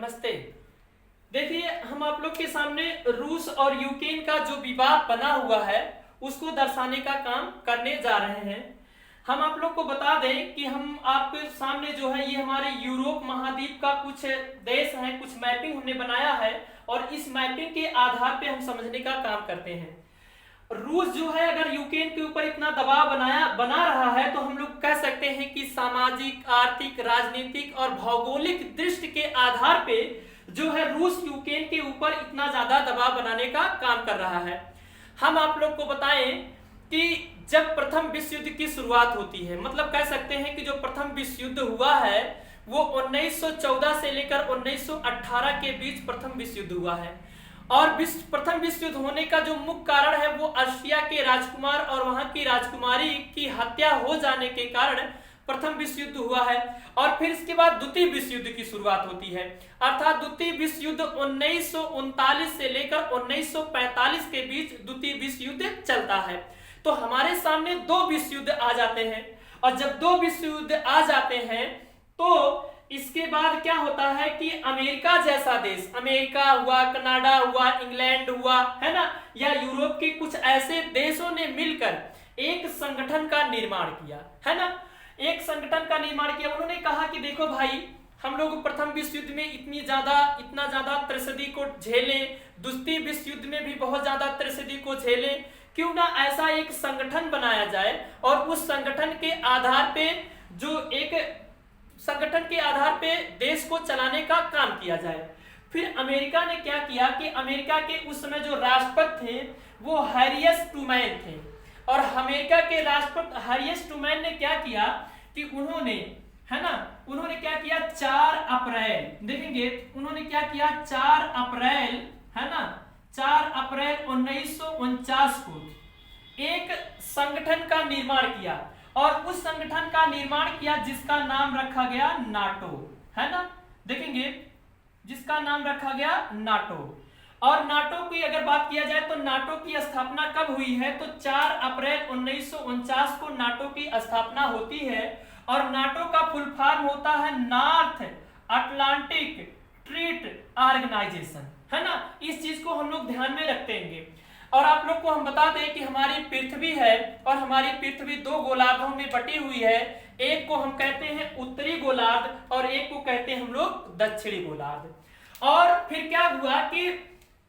नमस्ते। देखिए, हम आप लोग के सामने रूस और यूक्रेन का जो विवाद बना हुआ है उसको दर्शाने का काम करने जा रहे हैं। हम आप लोग को बता दें कि हम आपके सामने जो है ये हमारे यूरोप महाद्वीप का कुछ देश है, कुछ मैपिंग हमने बनाया है और इस मैपिंग के आधार पे हम समझने का काम करते हैं। रूस जो है अगर यूक्रेन के ऊपर इतना दबाव बना रहा है तो हम लोग कह सकते हैं कि सामाजिक, आर्थिक, राजनीतिक और भौगोलिक दृष्टि के आधार पे जो है रूस यूक्रेन के ऊपर इतना ज्यादा दबाव बनाने का काम कर रहा है। हम आप लोग को बताएं कि जब प्रथम विश्व युद्ध की शुरुआत होती है, मतलब कह सकते हैं कि जो प्रथम विश्व युद्ध हुआ है वो 1914 से लेकर 1918 के बीच प्रथम विश्व युद्ध हुआ है। और प्रथम विश्व युद्ध होने का जो मुख्य कारण है वो रशिया के राजकुमार और वहां की राजकुमारी की हत्या हो जाने के कारण प्रथम विश्व युद्ध हुआ है। और फिर इसके बाद द्वितीय विश्व युद्ध की शुरुआत होती है, अर्थात द्वितीय विश्व युद्ध 1939 से लेकर 1945 के बीच द्वितीय विश्व युद्ध चलता है। तो हमारे सामने दो विश्व युद्ध आ जाते हैं और जब दो विश्व युद्ध आ जाते हैं तो इसके बाद क्या होता है कि अमेरिका जैसा देश, अमेरिका हुआ, कनाडा हुआ, इंग्लैंड हुआ, है ना, या यूरोप के कुछ ऐसे देशों ने मिलकर एक संगठन का निर्माण किया, है ना, एक संगठन का निर्माण किया। उन्होंने कहा कि देखो भाई, हम लोग प्रथम विश्व युद्ध में इतना ज्यादा त्रसदी को झेलें, द्वितीय विश्व युद्ध में भी बहुत ज्यादा त्रसदी को झेलें, क्यों ना ऐसा एक संगठन बनाया जाए और उस संगठन के आधार पे संगठन के आधार पे देश को चलाने का काम किया जाए। फिर अमेरिका ने क्या किया कि अमेरिका के उस समय जो राष्ट्रपति थे वो हैरियस ट्रूमैन थे और अमेरिका के राष्ट्रपति हैरियस ट्रूमैन ने क्या किया कि उन्होंने क्या किया 4 अप्रैल, देखेंगे उन्होंने क्या किया 4 अप्रैल, है ना, 4 अप्रैल 1949 को एक संगठन का निर्माण किया और उस संगठन का निर्माण किया जिसका नाम रखा गया नाटो, है ना, देखेंगे जिसका नाम रखा गया नाटो। और नाटो की अगर बात किया जाए तो नाटो की स्थापना कब हुई है तो 4 अप्रैल 1949 को नाटो की स्थापना होती है और नाटो का फुल फॉर्म होता है नॉर्थ अटलांटिक ट्रीट ऑर्गेनाइजेशन, है ना। इस चीज को हम लोग ध्यान में रखते हैं। और आप लोग को हम बता दें कि हमारी पृथ्वी है और हमारी पृथ्वी 2 गोलार्धों में बटी हुई है। एक को हम कहते हैं उत्तरी गोलार्ध और एक को कहते हैं हम लोग दक्षिणी गोलार्ध। और फिर क्या हुआ कि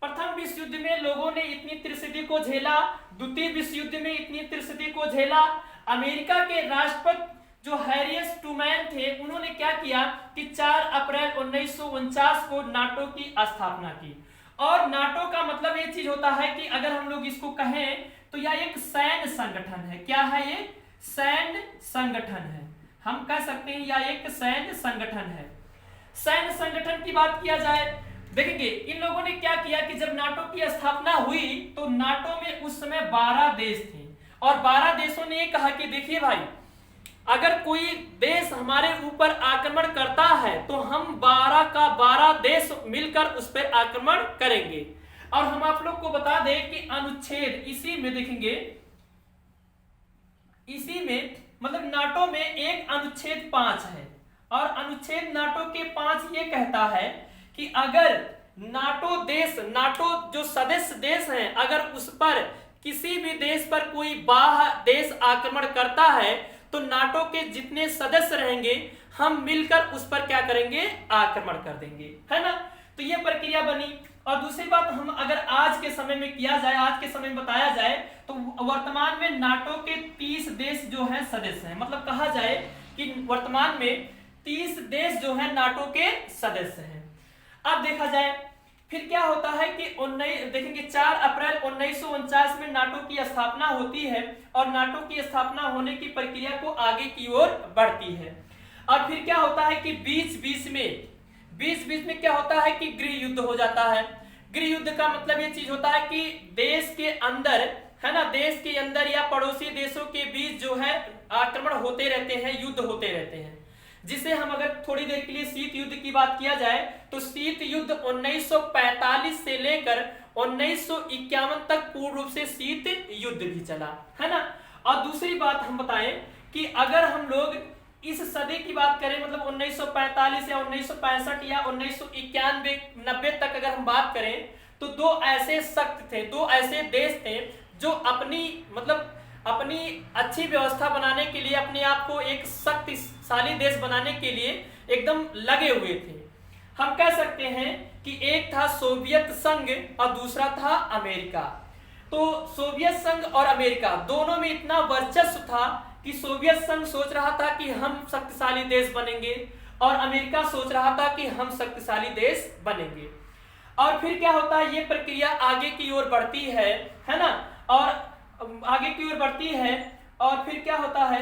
प्रथम विश्व युद्ध में लोगों ने इतनी त्रसदी को झेला, द्वितीय विश्व युद्ध में इतनी त्रसदी को झेला। अमेरिका के राष्ट्रपति जो हैरियस ट्रूमैन थे उन्होंने क्या किया कि 4 अप्रैल 1949 को नाटो की स्थापना की। और नाटो का मतलब ये चीज होता है कि अगर हम लोग इसको कहें तो यह एक सैन्य संगठन है। क्या है ये? सैन्य संगठन है। हम कह सकते हैं यह एक सैन्य संगठन है। सैन्य संगठन की बात किया जाए, देखेंगे इन लोगों ने क्या किया कि जब नाटो की स्थापना हुई तो नाटो में उस समय 12 देश थे और 12 देशों ने ये कहा कि देखिए भाई, अगर कोई देश हमारे ऊपर आक्रमण करता है तो हम 12 का 12 देश मिलकर उस पर आक्रमण करेंगे। और हम आप लोग को बता दें कि अनुच्छेद इसी में देखेंगे, इसी में मतलब नाटो में एक अनुच्छेद 5 है और अनुच्छेद नाटो के 5 ये कहता है कि अगर नाटो जो सदस्य देश हैं अगर उस पर किसी भी देश पर कोई बाह्य देश आक्रमण करता है तो नाटो के जितने सदस्य रहेंगे हम मिलकर उस पर क्या करेंगे, आक्रमण कर देंगे, है ना। तो ये प्रक्रिया बनी। और दूसरी बात, हम अगर आज के समय में किया जाए, आज के समय में बताया जाए तो वर्तमान में नाटो के 30 देश जो हैं सदस्य हैं, मतलब कहा जाए कि वर्तमान में 30 देश जो हैं नाटो के सदस्य हैं। अब देखा जाए फिर क्या होता है कि देखेंगे 4 अप्रैल 1949 में नाटो की स्थापना होती है और नाटो की स्थापना होने की प्रक्रिया को आगे की ओर बढ़ती है। और फिर क्या होता है कि बीच बीच में क्या होता है कि गृह युद्ध हो जाता है। गृह युद्ध का मतलब ये चीज होता है कि देश के अंदर, है ना, देश के अंदर या पड़ोसी देशों के बीच जो है आक्रमण होते रहते हैं, युद्ध होते रहते हैं, जिसे हम अगर थोड़ी देर के लिए शीत युद्ध की बात किया जाए तो शीत युद्ध 1945 से लेकर 1951 तक पूर्ण रूप से शीत युद्ध भी चला, है ना। और दूसरी बात हम बताएं कि अगर हम लोग इस सदी की बात करें, मतलब 1945 या 1965 या 1991 90 तक अगर हम बात करें, तो दो ऐसे शक्ति थे, दो ऐसे देश थे जो अपनी मतलब अपनी अच्छी व्यवस्था बनाने के लिए, अपने आप को एक शक्तिशाली देश बनाने के लिए एकदम लगे हुए थे। हम कह सकते हैं कि एक था सोवियत संघ और दूसरा था अमेरिका। तो सोवियत संघ और अमेरिका दोनों में इतना वर्चस्व था कि सोवियत संघ सोच रहा था कि हम शक्तिशाली देश बनेंगे और अमेरिका सोच रहा था कि हम शक्तिशाली देश बनेंगे। और फिर क्या होता है, ये प्रक्रिया आगे की ओर बढ़ती है ना, और आगे की ओर बढ़ती है और फिर क्या होता है